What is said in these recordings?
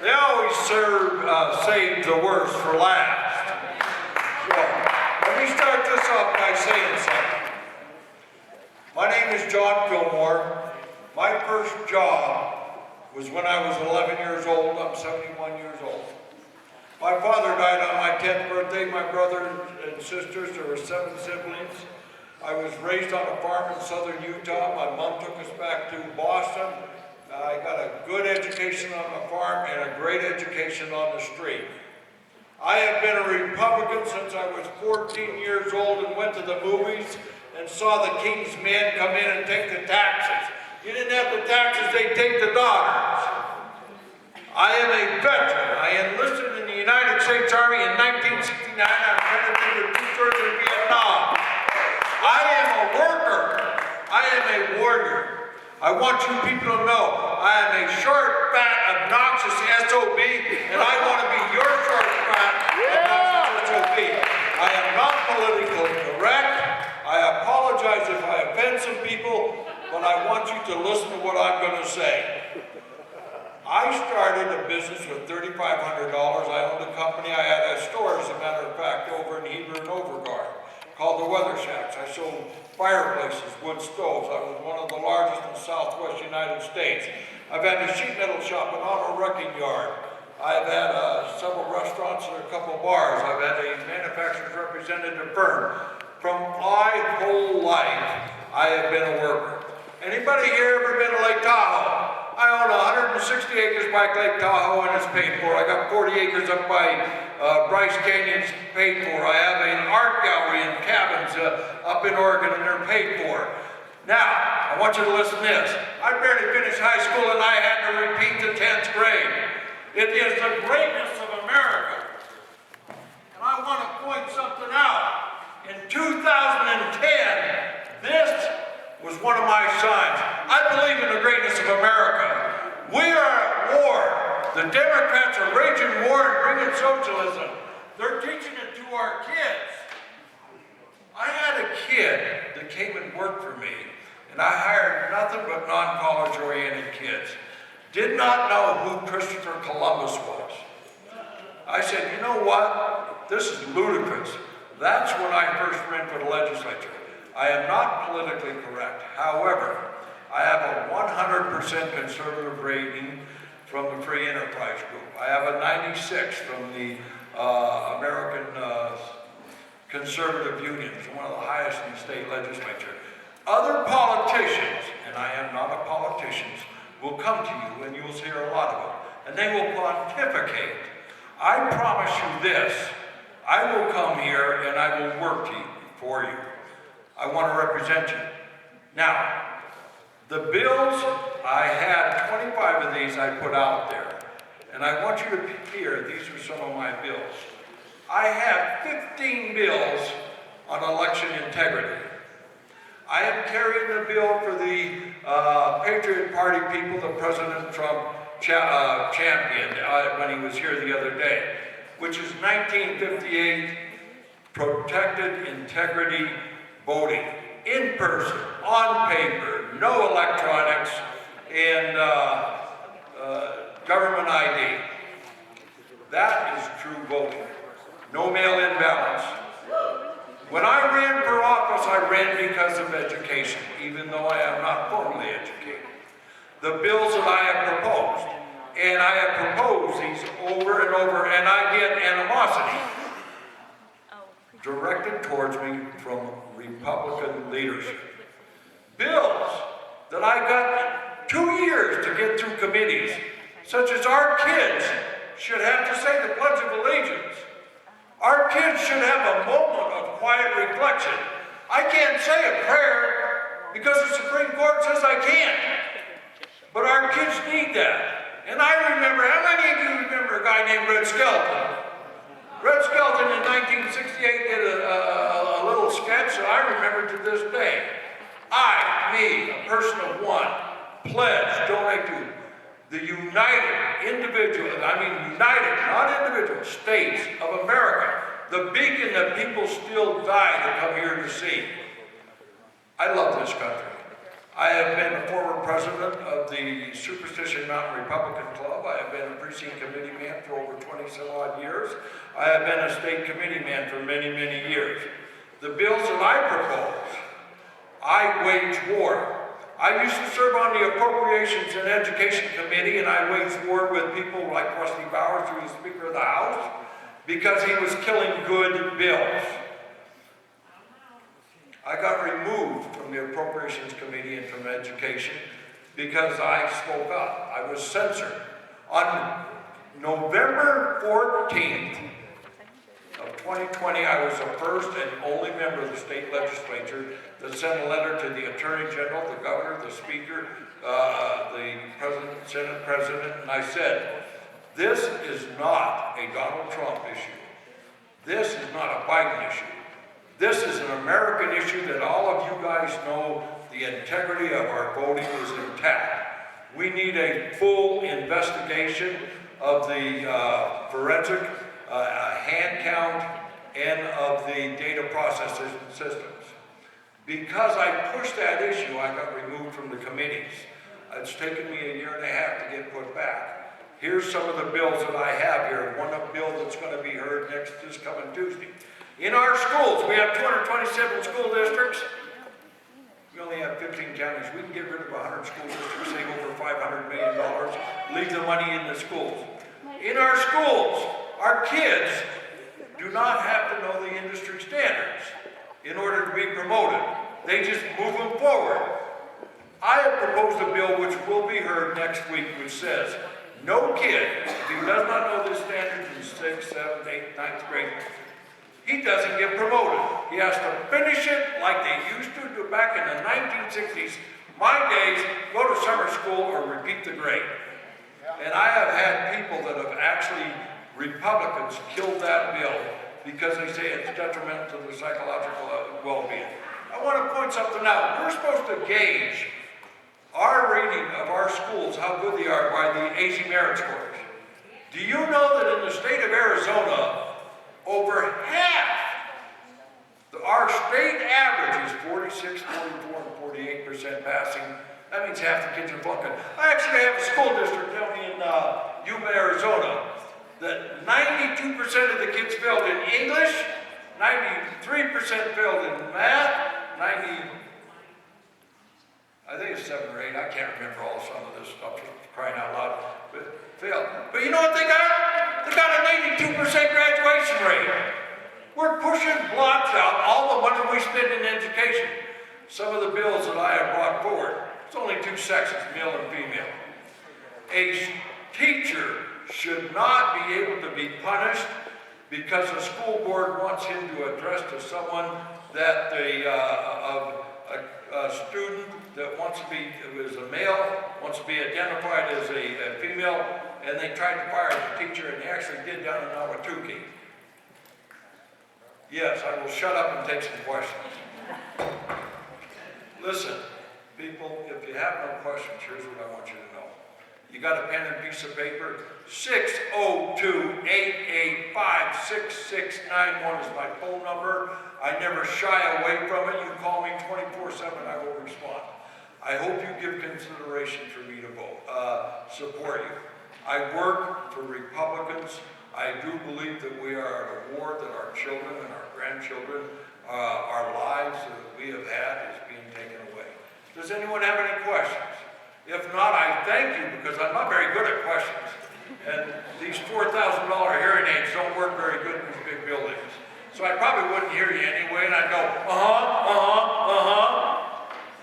They always save the worst for last. So, let me start this off by saying something. My name is John Fillmore. My first job was when I was 11 years old. I'm 71 years old. My father died on my 10th birthday. My brothers and sisters, there were 7 siblings. I was raised on a farm in southern Utah. My mom took us back to Boston. I got a good education on the farm and a great education on the street. I have been a Republican since I was 14 years old and went to the movies and saw the King's men come in and take the taxes. You didn't have the taxes, they'd take the daughters. I am a veteran. I enlisted in the United States Army in 1969. I penetrated 2/3 of Vietnam. I am a worker. I am a warrior. I want you people to know I am a short, fat, obnoxious SOB, and I want to be your short, fat, obnoxious SOB. I am not politically correct. I apologize if I offend some people, but I want you to listen to what I'm going to say. I started a business with $3,500. I owned a company. I had a store, as a matter of fact, over in Heber and Overgard, called the Weather Shacks. I sold fireplaces, wood stoves. I was one of the largest in the Southwest United States. I've had a sheet metal shop, an auto wrecking yard. I've had several restaurants and a couple bars. I've had a manufacturer's representative firm. From my whole life, I have been a worker. Anybody here ever been to Lake Tahoe? I own 160 acres by Lake Tahoe and it's paid for. I got 40 acres up by Bryce Canyon, paid for. I have an art gallery and cabins up in Oregon and they're paid for. Now, I want you to listen to this. I barely finished high school and I had to repeat the 10th grade. It is the greatness of America. And I want to point something out. In 2010, this was one of my signs. I believe in the greatness of America. We are at war. The Democrats are raging war and bringing socialism. They're teaching it to our kids. I had a kid that came and worked for me, and I hired nothing but non-college oriented kids. Did not know who Christopher Columbus was. I said, you know what? This is ludicrous. That's when I first ran for the legislature. I am not politically correct. However, I have a 100% conservative rating from the Free Enterprise Group. I have a 96 from the American Conservative Union, one of the highest in the state legislature. Other politicians, and I am not a politician, will come to you and you'll hear a lot of them, and they will pontificate. I promise you this, I will come here and I will work for you. I want to represent you. Now, the bills, I had 25 of these I put out there. And I want you to hear, these are some of my bills. I have 15 bills on election integrity. I am carrying the bill for the Patriot Party people that President Trump championed when he was here the other day, which is 1958 protected integrity voting, in person, on paper, no electronics, and government ID. That is true voting. No mail-in ballots. When I ran for office, I ran because of education, even though I am not formally educated. The bills that I have proposed, and I have proposed these over and over, and I get animosity directed towards me from Republican leadership. Bills that I got 2 years to get through committees, such as our kids should have to say the Pledge of Allegiance. Our kids should have a moment of quiet reflection. I can't say a prayer because the Supreme Court says I can't. But our kids need that. And I remember, how many of you remember a guy named Red Skelton? Red Skelton in 1968 did a little sketch that I remember to this day. I, me, a person of one, pledge, donate to the united individual, united, not individual, states of America, the beacon that people still die to come here to see. I love this country. I have been the former president of the Superstition Mountain Republican Club. I have been a precinct committee man for over 20 some odd years. I have been a state committee man for many, many years. The bills that I propose, I wage war. I used to serve on the Appropriations and Education Committee, and I waged war with people like Rusty Bowers, who was Speaker of the House, because he was killing good bills. I got removed from the Appropriations Committee and from Education because I spoke up. I was censored. On November 14th of 2020, I was the first and only member of the state legislature that sent a letter to the Attorney General, the Governor, the Speaker, the President, Senate President, and I said, this is not a Donald Trump issue. This is not a Biden issue. This is an American issue that all of you guys know the integrity of our voting is intact. We need a full investigation of the forensic hand count and of the data processing systems. Because I pushed that issue, I got removed from the committees. It's taken me a year and a half to get put back. Here's some of the bills that I have here. One of bill that's going to be heard this coming Tuesday. In our schools, we have 227 school districts. We only have 15 counties. We can get rid of 100 school districts, save over $500 million, leave the money in the schools. In our schools, our kids do not have to know the industry standards in order to be promoted. They just move them forward. I have proposed a bill which will be heard next week, which says, no kid, if he does not know the standards in 6th, 7th, 8th, 9th grade, he doesn't get promoted. He has to finish it like they used to do back in the 1960s. My days, go to summer school or repeat the grade. And I have had people that have actually, Republicans, killed that bill because they say it's detrimental to the psychological well-being. I want to point something out. We're supposed to gauge our rating of our schools, how good they are, by the AZ Merit scores. Do you know that in the state of Arizona, over half, our state average is 46, 44, and 48% passing. That means half the kids are flunking. I actually have a school district down in Yuma, Arizona, that 92% of the kids failed in English, 93% failed in math, I think it's 7 or 8, I can't remember some of this stuff, crying out loud, but failed. But you know what they got? They got an 82% graduation rate. We're pushing blocks out, all the money we spend in education. Some of the bills that I have brought forward, it's only 2 sexes, male and female. A teacher should not be able to be punished because the school board wants him to address to someone that a student that wants to be, who is a male, wants to be identified as a female, and they tried to fire the teacher, and they actually did down in Awatuki. Yes, I will shut up and take some questions. Listen, people, if you have no questions, here's what I want you to know. You got a pen and piece of paper? 602-885-6691 is my phone number. I never shy away from it. You call me 24/7, I will respond. I hope you give consideration for me to vote, support you. I work for Republicans. I do believe that we are at a war that our children and our grandchildren, our lives that we have had is being taken away. Does anyone have any questions? If not, I thank you because I'm not very good at questions. And these $4,000 hearing aids don't work very good in these big buildings. So I probably wouldn't hear you anyway, and I'd go,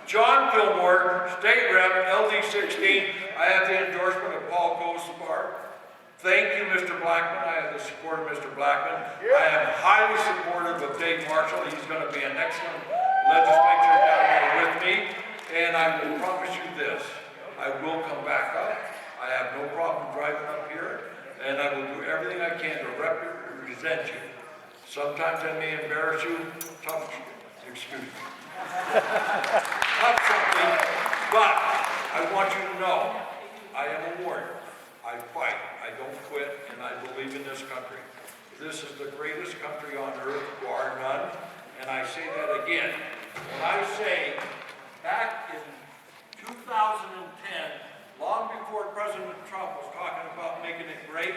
John Fillmore, State Rep, LD16. I have the endorsement of Paul Kosovar. Thank you, Mr. Blackman. I have the support of Mr. Blackman. Yeah. I am highly supportive of Dave Marshall. He's going to be an excellent legislature down there with me. And I will promise you this. I will come back up. I have no problem driving up here. And I will do everything I can to represent you. Sometimes I may embarrass you. Tough, excuse me. Tough something. But I want you to know, I am a warrior. I fight, I don't quit, and I believe in this country. This is the greatest country on earth, bar none, and I say that again. When I say, back in 2010, long before President Trump was talking about making it great.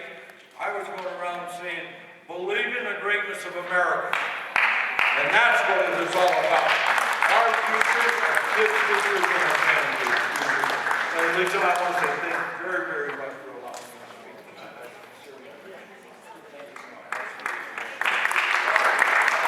I was going around saying, believe in the greatness of America. And that's what it is all about. Our future, our kids' futures, and our family's futures. And Lisa, I want to say thank you